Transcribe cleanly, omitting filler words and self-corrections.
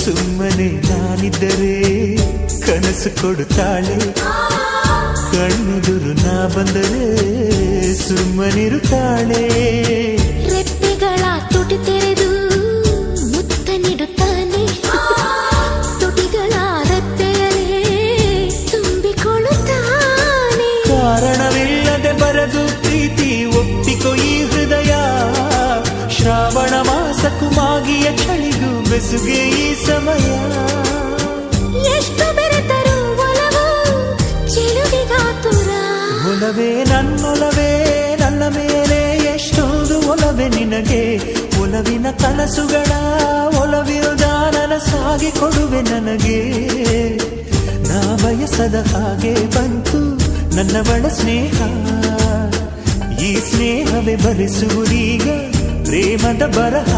ಸುಮ್ಮನೆ ನಾನಿದ್ದರೆ ಕನಸು ಕೊಡುತ್ತಾಳೆ, ಕಣ್ಣೆದುರು ನಾ ಬಂದರೆ ಸುಮ್ಮನಿರುತ್ತಾಳೆ. ರೆಪ್ಪೆಗಳ ತುಟಿ ತೆರೆದು ಮುತ್ತ ನೀಡುತ್ತಾನೆ, ತುಟಿಗಳ ರೆಪ್ಪೆಯಲೇ ತುಂಬಿಕೊಳ್ಳುತ್ತಾನೆ. ಕಾರಣವಿಲ್ಲದೆ ಬರದು ಪ್ರೀತಿ ಒಪ್ಪಿಕೊ ಈ ಹೃದಯ, ಶ್ರಾವಣ ಮಾಸಕ್ಕೂ ಮಾಗಿಯ ಚಳಿಗೂ ಬೆಸುಗೆ ಈ ಸಮಯ. ಎಷ್ಟು ಬೆರೆತರೂ ಒಲವು ಚೆಲುವಿಗಾತುರ. ಒಲವೇ ನನ್ನೊಲವೇ ನನ್ನ ಮೇಲೆ ಎಷ್ಟೊಂದು ಒಲವೇ ನಿನಗೆ, ಒಲವಿನ ಕನಸುಗಳ ಒಲವಿರುದ ನನಸಾಗಿ ಕೊಡುವೆ ನನಗೆ. ನಾ ಬಯಸದ ಹಾಗೆ ಬಂತು ನನ್ನವಳ ಸ್ನೇಹ, ಈ ಸ್ನೇಹವೇ ಬರೆಸುವುದೀಗ ಪ್ರೇಮದ ಬರಹ.